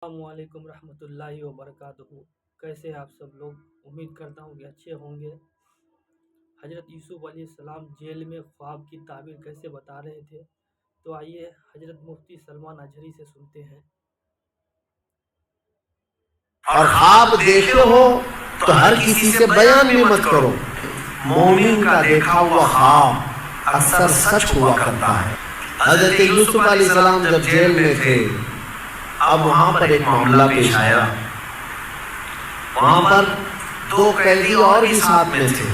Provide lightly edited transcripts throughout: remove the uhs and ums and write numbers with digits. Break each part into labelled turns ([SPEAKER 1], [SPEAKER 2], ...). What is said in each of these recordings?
[SPEAKER 1] السلام علیکم ورحمۃ اللہ وبرکاتہ۔ کیسے ہیں آپ سب لوگ؟ امید کرتا ہوں کہ اچھے ہوں گے۔ حضرت یوسف علیہ السلام جیل میں خواب کی تعبیر کیسے بتا رہے تھے، تو آئیے حضرت مفتی سلمان اجھری سے سنتے ہیں۔
[SPEAKER 2] اور خواب دیکھے ہو تو ہر کسی سے بیان بھی مت کرو۔ مومن کا دیکھا ہوا خواب اکثر سچ ہوا کرتا ہے۔ حضرت یوسف علیہ السلام جب جیل میں تھے، اب وہاں پر ایک معاملہ پیش آیا۔ وہاں پر دو قیدی اور بھی ساتھ میں تھے۔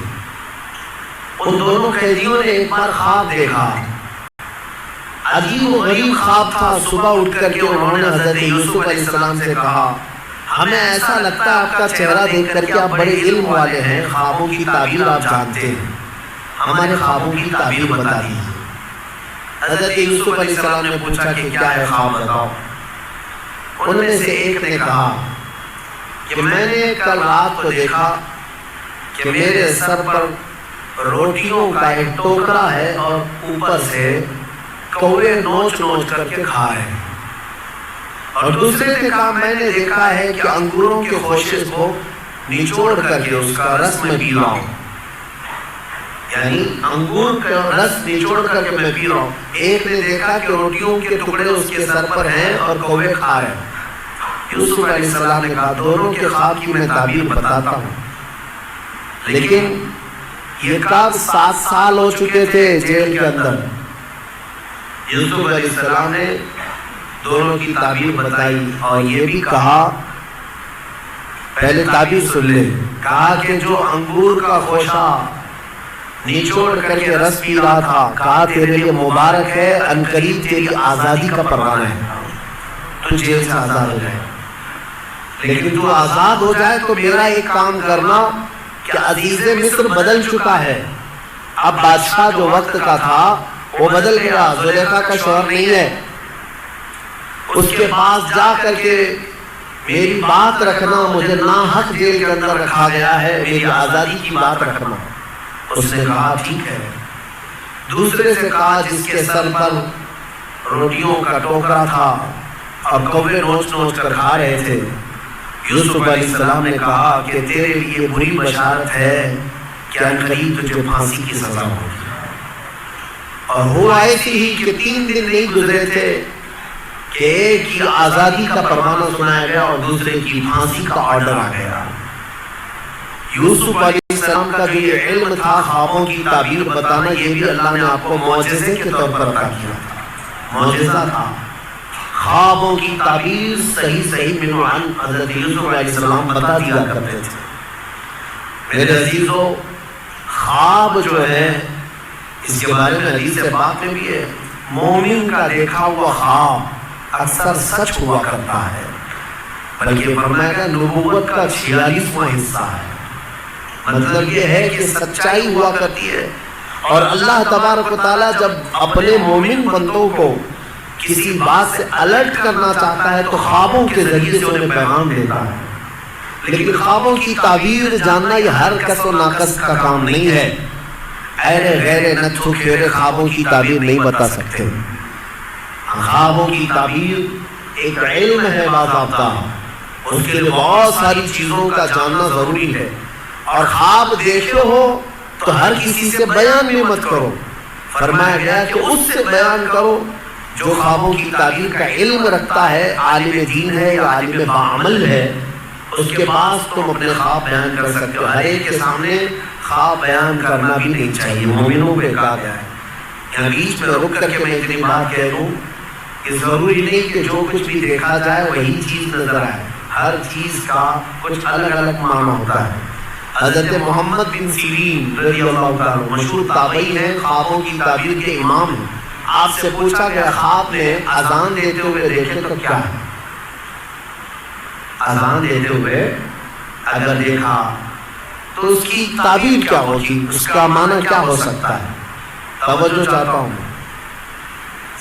[SPEAKER 2] ان دونوں قیدیوں نے ایک بار خواب دیکھا۔ عجیب و غریب خواب تھا۔ صبح اٹھ کر کے انہوں نے حضرت یوسف علیہ السلام سے کہا، ہمیں ایسا لگتا ہے آپ کا چہرہ دیکھ کر کے آپ بڑے علم والے ہیں، خوابوں کی تعبیر آپ جانتے ہیں، ہمارے خوابوں کی تعبیر بتا دیجیے۔ حضرت یوسف علیہ السلام نے پوچھا کہ کیا ہے خواب بتاؤ۔ ان میں سے ایک نے کہا کہ میں نے کل رات کو دیکھا کہ میرے سر پر روٹیوں کا ایک ٹوکرا ہے اور اوپر سے کوے نوچ نوچ کر کے کھا رہے ہیں۔ اور دوسرے نے کہا میں نے دیکھا ہے کہ انگوروں کے خوشے کو نچوڑ کر کے اس کا رس میں پی رہا ہوں، یعنی انگور کا رس نچوڑ کر کے میں پی رہا ہوں۔ ایک نے دیکھا کہ روٹیوں کے ٹکڑے اس کے سر پر ہیں اور کوے کھا رہے ہیں۔ یوسف علیہ السلام نے کہا دونوں کے خواب کی میں تعبیر بتاتا ہوں، لیکن یہ کب 7 سال ہو چکے تھے جیل کے اندر۔ یوسف علیہ السلام نے دونوں کی تعبیر بتائی اور یہ بھی کہا، پہلے تعبیر سن لے، کہا کہ جو انگور کا خوشہ نچوڑ کر کے رس پی رہا تھا، کہا تیرے لیے مبارک ہے، عنقریب تیری آزادی کا پروانہ ہے، تو جیل سے آزاد ہو جائے۔ لیکن تو آزاد ہو جائے تو میرا ایک کام کرنا کہ عزیز مصر بدل چکا ہے، اب بادشاہ جو وقت کا تھا وہ بدل گیا، زلیخا کا شوہر نہیں ہے، اس کے پاس جا کر کے میری بات رکھنا، مجھے ناحق جیل کے اندر رکھا گیا ہے، میری آزادی کی بات رکھنا۔ اس نے کہا ٹھیک ہے۔ دوسرے سے کہا جس کے سر پر روٹیوں کا ٹوکرا تھا اور کوے نوچ نوچ کر کھا رہے تھے، یوسف علیہ السلام نے کہا کہ تیرے لیے بری بشارت ہے کہ عنقریب تجھے پھانسی کی سزا ہوگی۔ اور ہوا ایسی ہی کہ 3 دن نہیں گزرے تھے کہ ایک کی آزادی کا پروانہ سنایا گیا اور دوسرے کی پھانسی کا آرڈر آ گیا۔ یوسف علیہ السلام کا جو یہ علم تھا خوابوں کی تعبیر بتانا، یہ بھی اللہ نے آپ کو معجزے کے طور پر عطا کیا تھا، معجزہ تھا۔ خوابوں کی تعبیر صحیح عنوان حضرت یوسف علیہ السلام بتا دیا کرتے تھے۔ میرے عزیزو، خواب جو ہے اس کے بارے میں حدیث پاک میں بھی ہے، مومن کا دیکھا ہوا خواب اکثر سچ ہوا کرتا ہے، بلکہ فرمایا گیا نبوت کا 46واں حصہ ہے۔ مطلب یہ ہے کہ سچائی ہوا کرتی ہے، اور اللہ تبارک و تعالیٰ جب اپنے مومن بندوں کو کسی بات سے الرٹ کرنا چاہتا ہے تو خوابوں کے ذریعے سے انہیں پیغام دیتا ہے۔ لیکن خوابوں کی تعبیر جاننا یہ ہر کس و ناقص کا کام نہیں ہے۔ ایرے غیرے نتھو کھیرے خوابوں کی تعبیر نہیں بتا سکتے۔ خوابوں کی تعبیر ایک علم ہے باضابطہ، اس کے لیے بہت ساری چیزوں کا جاننا ضروری ہے۔ اور خواب دیکھے ہو تو ہر کسی سے بیان بھی مت کرو۔ فرمایا گیا کہ اس سے بیان کرو جو خوابوں کی تعبیر کا علم رکھتا ہے، عالم دین ہے یا عالم باعمل ہے، اس کے پاس تم اپنے خواب بیان کر سکتے ہو۔ ہر ایک کے سامنے خواب بیان کرنا بھی نہیں چاہیے، مومنوں پہ کہا گیا ہے۔ یہاں بیچ میں رک کر کے میں اتنی بات کہہ دوں کہ ضروری نہیں کہ جو کچھ بھی دیکھا جائے وہی چیز نظر آئے، ہر چیز کا کچھ الگ الگ معنی ہوتا ہے۔ حضرت محمد بن سیرین رضی اللہ تعالیٰ مشہور تابعی ہیں، خوابوں کی تعبیر کے امام ہیں۔ آپ سے پوچھا گیا خواب میں اذان دیتے ہوئے دیکھے تو کیا ہے؟ اذان دیتے ہوئے اگر دیکھا تو اس کی تعبیر کیا ہوگی، اس کا معنی کیا ہو سکتا ہے؟ توجہ چاہتا ہوں،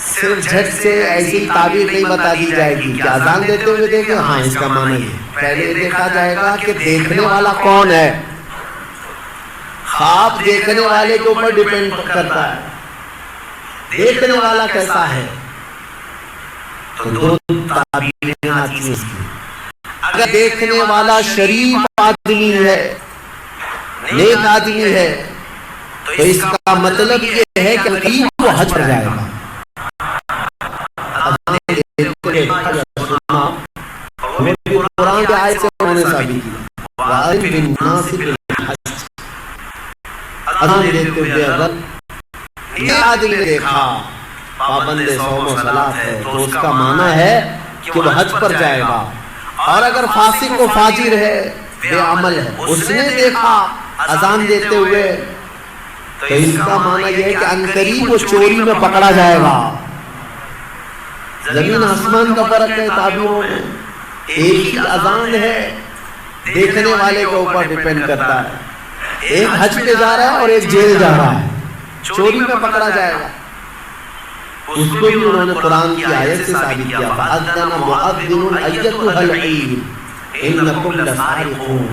[SPEAKER 2] صرف جھٹ سے ایسی تعبیر نہیں بتا دی جائے گی کہ اذان دیتے ہوئے دیکھے، ہاں اس کا معنی یہ۔ پہلے دیکھا جائے گا کہ دیکھنے والا کون ہے۔ خواب دیکھنے والے کے اوپر ڈیپینڈ کرتا ہے، دیکھنے والا کیسا ہے۔ تو دو تعبیریں آتی ہیں اس کی. اگر دیکھنے والا شریف آدمی ہے، نیک آدمی ہے، تو اس کا مطلب یہ ہے کہ قریب وہ حج پر جائے گا. قرآن کی آیت سے انہوں نے ثابت کیا وَأَذِّن بِالنَّاسِ بِالْحَجِّ. اذان دیتے ہوئے اگر یہ آدمی نے دیکھا پابند صوم و صلاۃ ہے تو اس کا معنی ہے کہ وہ حج پر جائے گا. اور اگر فاسق و فاجر ہے، بے عمل ہے، اس نے دیکھا اذان دیتے ہوئے تو اس کا معنی یہ ہے کہ عنقریب وہ چوری میں پکڑا جائے گا. زمین آسمان کا فرق ہے تعبیروں میں. ایک ہی اذان ہے، دیکھنے والے کے اوپر ڈیپینڈ کرتا ہے. ایک حج پہ جا رہا ہے اور ایک جیل جا رہا ہے، چوری میں پکڑا جائے گا. اس کو بھی انہوں نے قرآن کی آیت سے ثابت کیا فَأَذَّنَ مُؤَذِّنٌ أَيَّتُهَا الْعِيرُ إِنَّكُمْ لَسَارِقُونَ.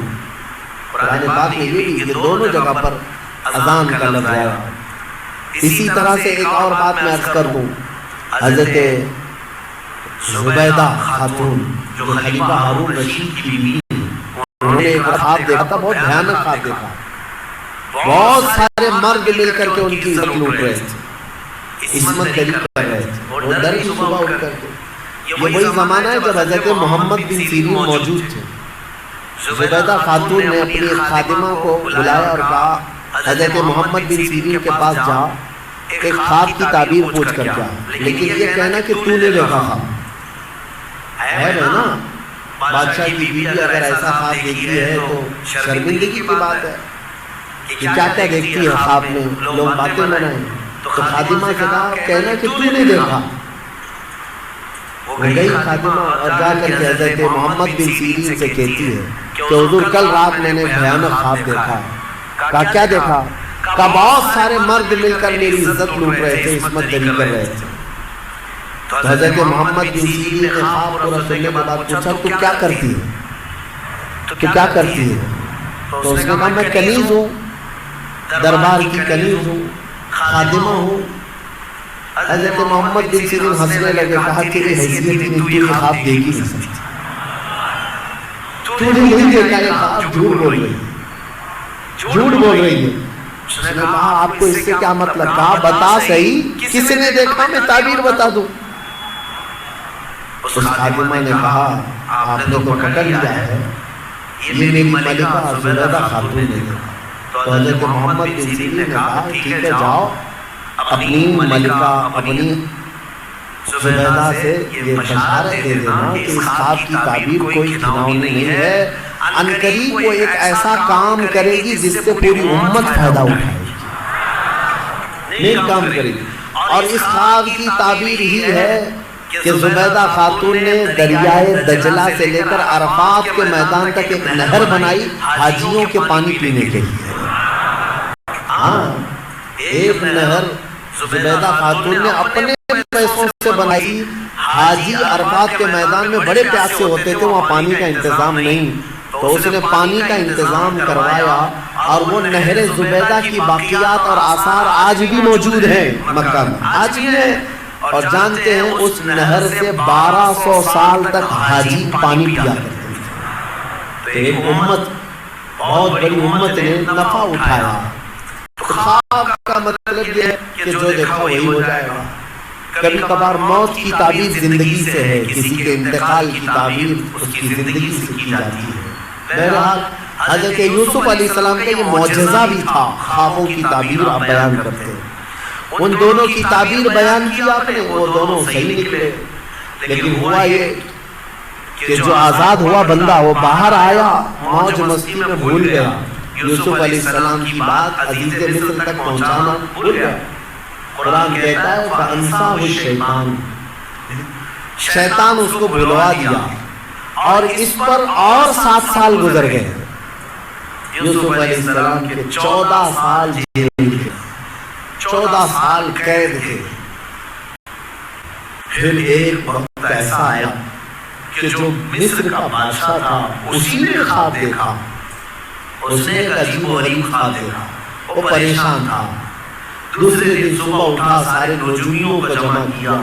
[SPEAKER 2] قرآن پاک میں یہ دونوں جگہ پر اذان کا لفظ ہے. اسی طرح سے ایک اور بات میں عرض کر دوں، حضرت زبیدہ خاتون جو خلیفہ ہارون رشید کی بیوی، انہوں نے ایک خواب دیکھا تھا، بہت بھیانک خواب دیکھا. بہت سارے مرد مل کر کے ان کی عزت لوٹ رہے تھے، عصمت دری کر رہے تھے، اور ڈر کی صبح اٹھ کر کے. یہ وہی زمانہ ہے جب حضرت محمد بن سیرین موجود تھے. زبیدہ خاتون نے اپنی ایک خادمہ کو بلایا اور کہا حضرت محمد بن سیرین کے پاس جا، ایک خواب کی تعبیر پوچھ کر کیا، لیکن یہ کہنا کہ تو نے دیکھا خواب ہے نا. بادشاہ کی بیوی اگر ایسا خواب دیکھی ہے تو شرمندگی کی بات ہے کہ کیا کیا دیکھتی ہے خواب میں، لوگ باتیں بنائیں. تو خادمہ سے کہا کہنا کہ تو نے دیکھا. وہ گئی خادمہ اور جا کر کے حضرت محمد بن سیرین سے کہتی ہے کہ حضور کل رات میں نے بھیانک خواب دیکھا ہے. کہا کیا دیکھا؟ کہا بہت سارے مرد مل کر میری عزت لوٹ رہے تھے، عصمت دری کر رہے تھے. تو حضرت محمد بن سیرین نے خواب کو سننے کے بعد پوچھا تو کیا کرتی ہے؟ تو کیا کرتی ہے؟ تو اس نے کہا میں کنیز ہوں، دربار کی کنیز ہوں، خادمہ ہوں. حضرت محمد بن سیرین ہنسنے لگے، کہا تیری حیثیت نہیں، تو یہ خواب دیکھ ہی نہیں سکتی، تو نے نہیں دیکھا یہ خواب، جھوٹ بول رہی ہے، جھوٹ بول رہی ہے. اس نے کہا آپ کو اس سے کیا مطلب؟ کہا بتا صحیح کس نے دیکھا، میں تعبیر بتا دوں. اس خادمہ نے کہا آپ نے تو پکڑ لیا ہے، یہ میری ملکہ زبیدہ خاتون نے دیکھا. تو حضرت محمد بن سیرین نے کہا ٹھیک ہے جاؤ اپنی ملکہ اپنی زبیدہ سے یہ بشارت دے دینا کہ اس خواب کی تعبیر کوئی کھناؤنی نہیں ہے، عنقریب وہ ایک ایسا کام کرے گی جس سے پوری امت فائدہ اٹھائے گی، نیک کام کرے گی. اور اس خواب کی تعبیر ہی ہے کہ زبیدہ خاتون نے دریائے دجلہ سے لے کر عرفات کے میدان تک ایک نہر بنائی حاجیوں کے پانی پینے کے لیے. ہاں ایک نہر زبیدہ خاتون نے اپنے پیسوں سے بنائی. حاجی عرفات کے میدان میں بڑے پیاسے ہوتے تھے، وہاں پانی کا انتظام نہیں، تو اس نے پانی کا انتظام کروایا. اور وہ نہر زبیدہ کی باقیات اور آثار آج بھی موجود ہیں مکہ میں، آج بھی ہیں. اور جانتے ہیں اس نہر سے 1200 سال تک حاجی پانی پیا کرتے تھے. تو ایک امت، بہت بڑی امت نے نفع اٹھایا. خواب کا مطلب یہ ہے کہ جو دیکھا وہی ہو جائے گا. کبھی کبھار موت کی تعبیر زندگی سے ہے، کسی کے انتقال کی تعبیر اس کی زندگی سے کی جاتی ہے. بہرحال حضرت یوسف علیہ السلام کا یہ معجزہ بھی تھا، خوابوں کی تعبیر آپ بیان کرتے ہیں. ان دونوں کی تعبیر بیان کی آپ نے، وہ دونوں صحیح نکلے. لیکن ہوا یہ کہ جو آزاد ہوا بندہ وہ باہر آیا، موج مستی میں بھول گیا، یوسف علیہ السلام کی بات عزیز مصر تک پہنچانا بھول گیا. قرآن کہتا ہے فَأَنْسَاهُ الشَّيْطَانُ، شیطان اس کو بھلوا دیا. اور اس پر اور 7 سال گزر گئے. یوسف علیہ السلام کے 14 سال جیل تھے، 14 سال قید تھے. پھر ایک وقت ایسا آیا کہ جو مصر کا بادشاہ تھا اسی نے خواب دیکھا. اس نے ایک عجیب و غریب خواب دیکھا. وہ پریشان تھا. دوسرے دن صبح اٹھا، سارے نجومیوں کو جمع کیا،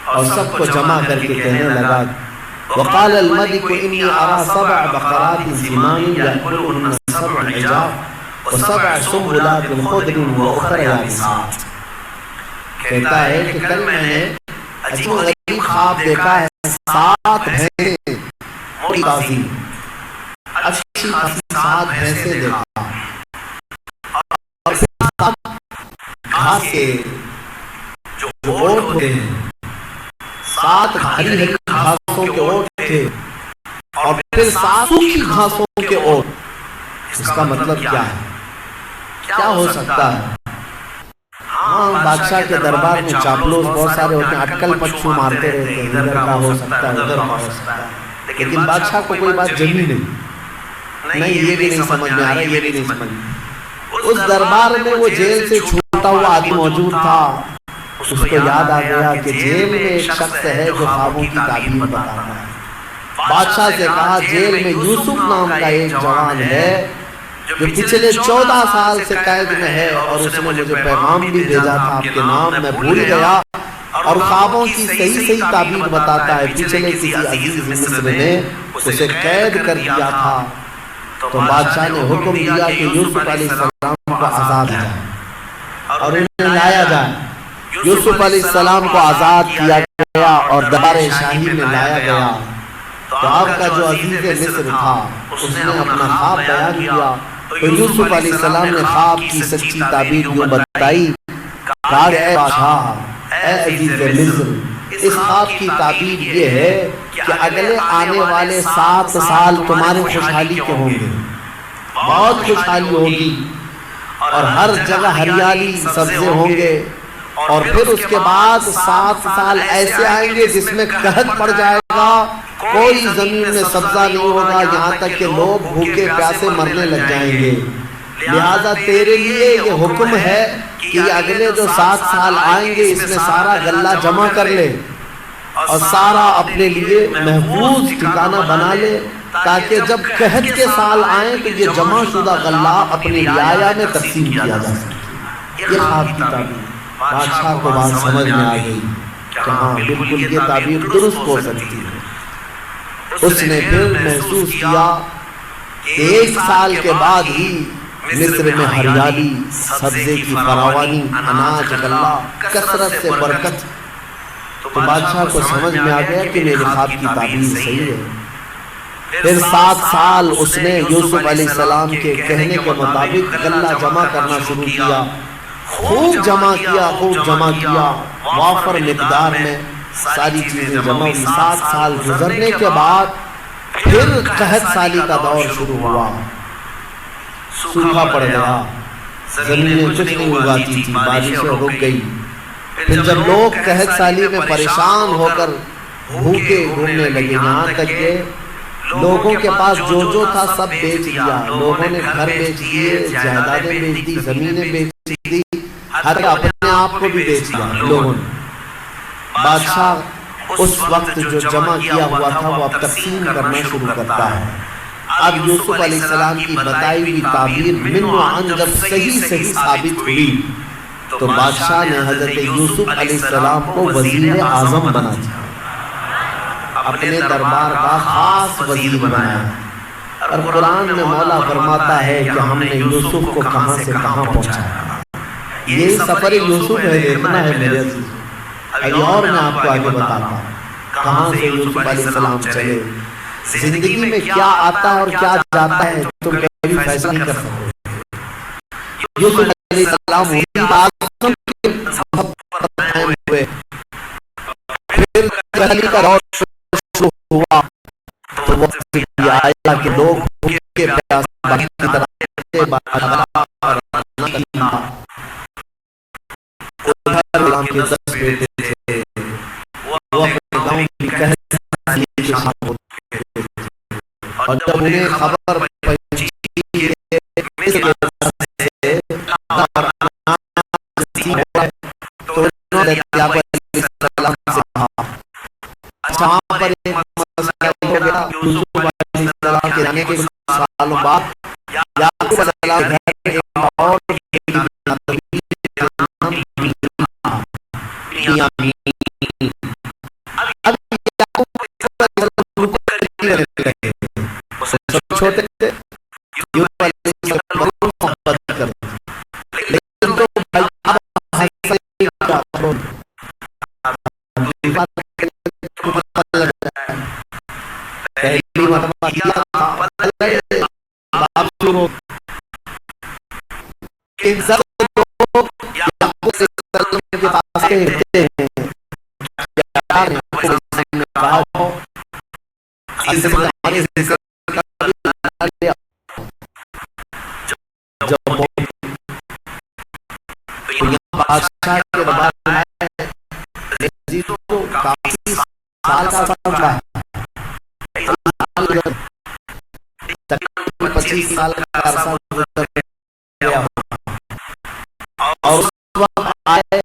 [SPEAKER 2] اور سب کو جمع کر کے کہنے لگا وقال الملك انی ارى 7 بقرات سمان یاکلهن 7 عجاف و7 سنبلات خضر واخر یابسات. کہتا ہے کہ کل میں نے عجیب و غریب خواب دیکھا ہے. 7 بھینسیں موٹی تازی اچھی خاصی 7 بھینسیں دیکھا اور پھر 7 گھاس کے جو اوٹ ہوتے ہیں 7 ہری ہری گھاسوں کے اوٹ تھے اور پھر 7 سوکھی گھاسوں کے اوٹ. اس کا مطلب کیا ہے؟ کیا ہو سکتا ہے؟ ہاں بادشاہ کے دربار میں چاپلوس بہت سارے ہوتے ہیں, اٹکل پچو مارتے رہتے ہیں, ادھر کا ہو سکتا ہے ادھر کا ہو سکتا ہے, لیکن بادشاہ کو کوئی بات جمی نہیں یہ بھی نہیں سمجھ میں آ رہا, یہ بھی نہیں سمجھ میں. اس دربار میں وہ جیل سے چھوٹا ہوا آدمی موجود تھا. اس کو یاد آ گیا کہ جیل میں ایک شخص ہے جو خوابوں کی تعبیر بتاتا ہے. بادشاہ سے کہا جیل میں یوسف نام کا ایک جوان ہے جو پچھلے 14 سال سے قید میں ہے اور اس نے مجھے پیغام بھی بھیجا تھا, آپ کے نام میں بھول گیا اور خوابوں کی صحیح تعبیر بتاتا ہے. پچھلے کسی عزیز مصر نے اسے قید کر دیا تھا تو بادشاہ نے حکم دیا کہ یوسف علیہ السلام کو آزاد جائے اور انہیں لایا جائے. یوسف علیہ السلام کو آزاد کیا گیا اور دربار شاہی میں لایا گیا. تو آپ کا جو عزیز مصر تھا اس نے اپنا خواب بیان کیا تو یوسف علیہ السلام نے خواب کی سچی تعبیر یوں بتائی. کہا اے بادشاہ, اے عزیز مصر, اس خواب کی تعبیر یہ ہے کہ اگلے آنے والے 7 سال تمہارے خوشحالی کے ہوں گے, بہت خوشحالی ہوگی اور ہر جگہ ہریالی سبزے ہوں گے. اور پھر اس کے بعد 7 سال ایسے آئیں گے جس میں قحط پڑ جائے گا, کوئی زمین میں سبزہ نہیں ہوگا, یہاں تک کہ لوگ بھوکے پیاسے مرنے لگ جائیں گے. لہذا تیرے لیے یہ حکم ہے کہ اگلے جو 7 سال آئیں گے اس میں سارا غلہ جمع کر لے اور سارا اپنے لیے محفوظ ٹھکانہ بنا لے تاکہ جب قحط کے سال آئیں تو یہ جمع شدہ غلہ اپنی رعایا میں تقسیم کیا جا سکے. یہ خواب کی تعبیر. بادشاہ کو بات سمجھ میں آ گئی کہ ہاں بالکل یہ تعبیر درست ہو سکتی ہے. اس نے پھر محسوس کیا کہ 1 سال کے بعد ہی مصر میں ہریالی, سبزے کی فراوانی, اناج غلہ, کثرت سے برکت. تو بادشاہ کو سمجھ میں آ گیا کہ میرے خواب کی تعبیر صحیح ہے. پھر 7 سال اس نے یوسف علیہ السلام کے کہنے کے مطابق غلہ جمع کرنا شروع کیا. خوب جمع کیا, وافر مقدار میں ساری چیزیں جمع ہوئی. 7 سال گزرنے کے بعد پھر قحط سالی کا دور شروع ہوا. سوکھا پڑ گیا, زمینیں کچھ نہیں اگاتی تھی, بارشیں رک گئی. پھر جب لوگ قحط سالی میں پریشان ہو کر بھوکے گھومنے لگے, یہاں تک کہ لوگوں کے پاس جو تھا سب بیچ دیا. لوگوں نے گھر بیچ دیے, جائیدادیں بیچ دی, زمینیں بیچ دی, ہر اپنے آپ کو بھی بیچ دیا لوگوں نے. بادشاہ اس وقت جو جمع کیا ہوا تھا وہ اب تقسیم کرنا شروع کرتا ہے. اب یوسف علیہ السلام کی بتائی ہوئی تعبیر من و عن جب صحیح ثابت ہوئی تو بادشاہ نے حضرت یوسف علیہ السلام کو وزیر اعظم بنا دیا, اپنے دربار کا خاص وزیر بنایا. اور قرآن میں مولا فرماتا ہے کہ ہم نے یوسف کو کہاں سے کہاں پہنچایا. یہ سفر یوسف ہے, دیکھنا ہے میرے عزیز. ابھی اور میں آپ کو آگے بتاتا ہوں کہاں سے یوسف علیہ السلام چلے, زندگی میں کیا آتا ہے اور کیا جاتا ہے تم کبھی فیصلہ نہیں کر سکتے. یوسف علیہ السلام ہوئے, پھر کہلی کا دور شروع ہوا تو وقت یہ آیا کہ لوگ کے پیاس باقی کی طرح غلام کے 10 بیٹے تھے, وہ اپنے گاؤں کی قحط سالی کے شامل ہوتے تھے. اور جب انہیں خبر پہنچی کہ مصر کے سے تو انہوں نے یعقوب علیہ السلام سے کہا اچھا وہاں پر ایک مسئلہ ہو گیا. یوسف علیہ السلام کے جانے کے سالوں بعد یعقوب علیہ السلام گھر ایک اور چھوٹے تھے یوسف علیہ السلام بہت محبت کرتے تھے، لیکن تو بھائی پہلی مرتبہ کیا تھا باپ شروع ان سب لوگ یعقوب علیہ السلام کے پاس کہتے ہیں یار یعقوب علیہ السلام نے کہا ہو عزیز ہماری ذکر جب بادشاہ کے دربار میں آئے عزیزوں کو کافی سال کا سال ہے، تقریباً 25 سال کا عرصہ گزر گیا اور اس وقت آئے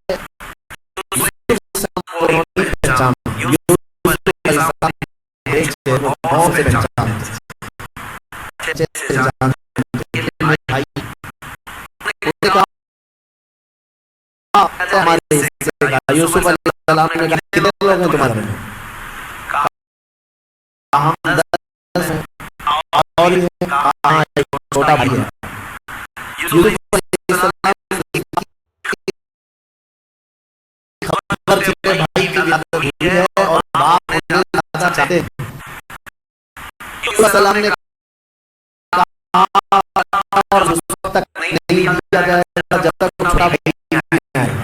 [SPEAKER 2] یوسف علیہ السلام نے کہا کتنے لوگ ہیں تمہارے میں؟ کہاں 10 ہیں اور یہ کہاں ایک چھوٹا بھائی ہے۔ یوسف علیہ السلام خبر چھوٹے بھائی کی زیادہ ہوئی ہے اور باپ انہیں زیادہ چاہتے ہیں۔ یوسف علیہ السلام نے کہا اور اس وقت تک نہیں دیا جائے گا جب تک چھوٹا بھائی نہیں آئے گا۔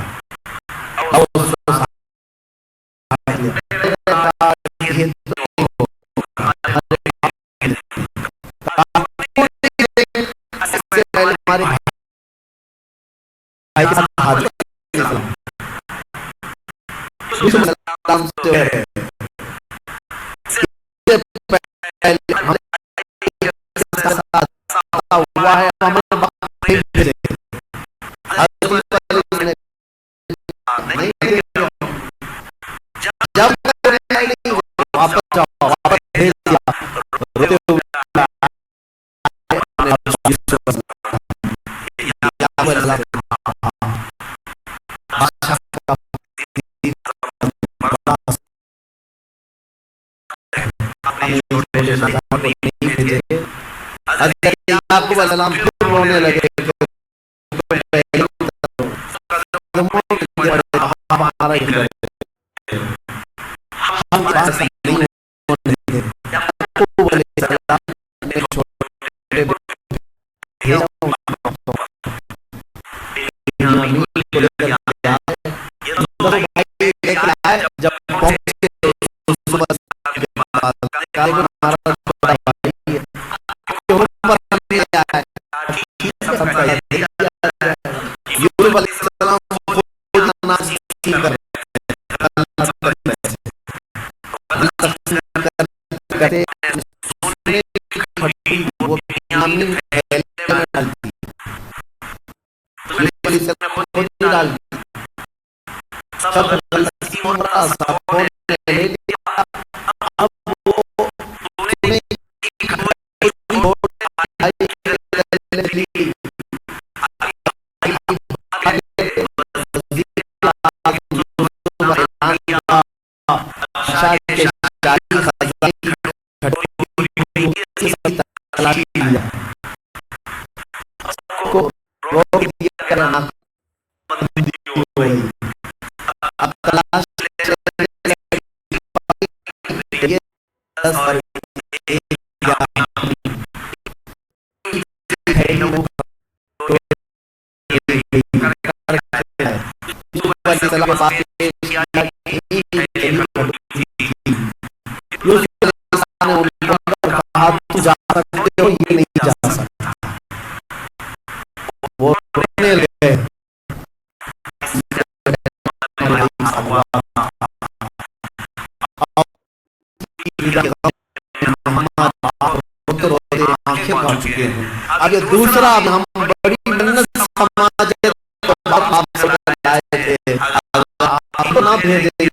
[SPEAKER 2] یعقوب علیہ السلام پھر رونے لگے ہمارا یعقوب علیہ السلام نے چھوٹے جب پہنچے یوسف علیہ السلام اب یہ دوسرا ہم بڑی محنت سماج آپ نہ بھیجے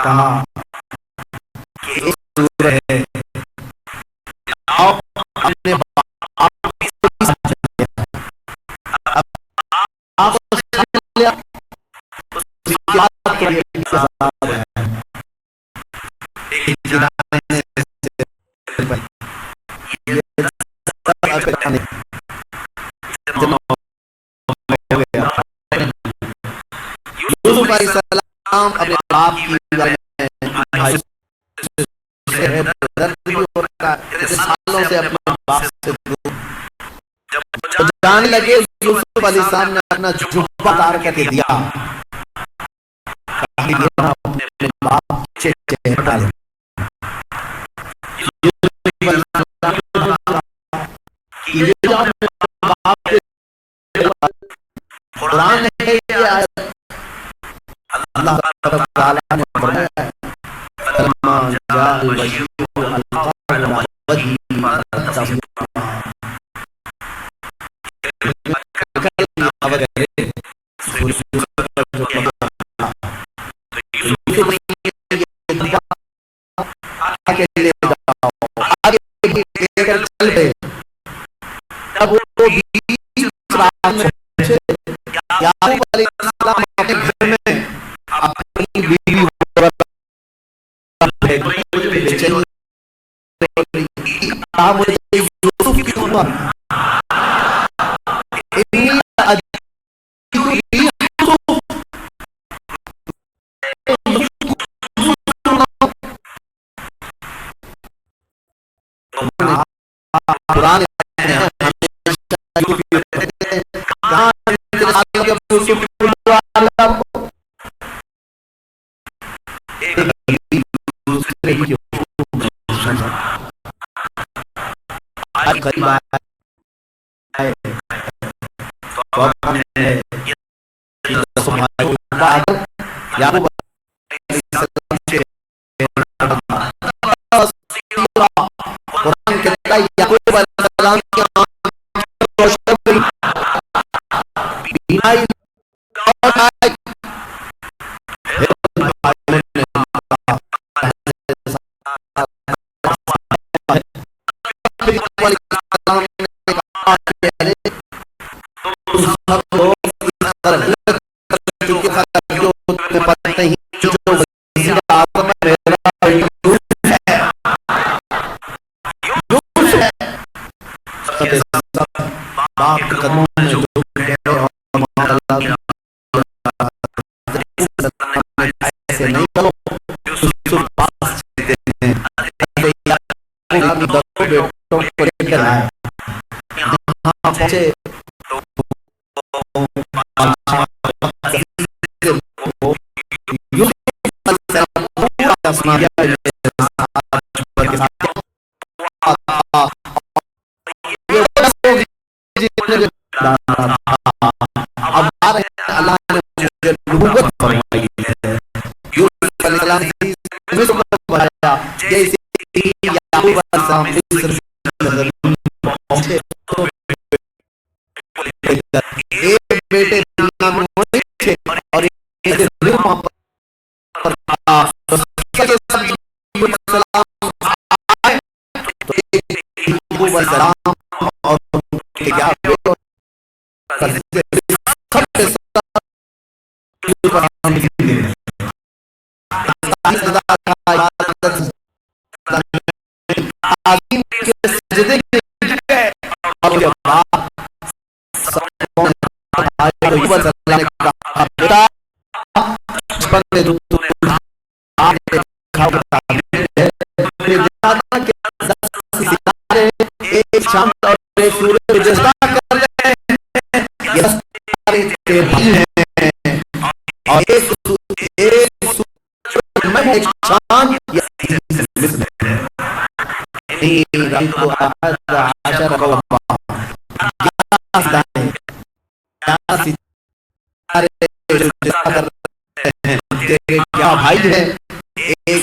[SPEAKER 2] کہا کہ ایک سورہ ہے، آؤ اپنے باپ کو آپ کو سمجھ لیا، اس کی بات کو یہ عذاب ہے، ایک جنانے سے یہ سب اپنے اتنا ہو گیا۔ یوسف علیہ السلام اپنے باپ کی بھائی سے درد بھی ہوتا ہے، سالوں سے اپنے باپ سے دور، جب جانے لگے یوسف علیہ السلام نے اپنا جبہ اتار کر دے دیا، کہا کہ اپنے باپ کے چہرے ڈالے۔ یوسف علیہ السلام نے کہا کہ یہ جو اپنے باپ کے قرآن ہے، یہ آیت اللہ تعالیٰ نے فرمایا فلما جاء البشير ألقى على وجهه فارتد اب وہ یعقوب علیہ السلام اپنے گھر میں اپنی بیوی مجھے یوسف کی عمر کیا بھائی ہے ایک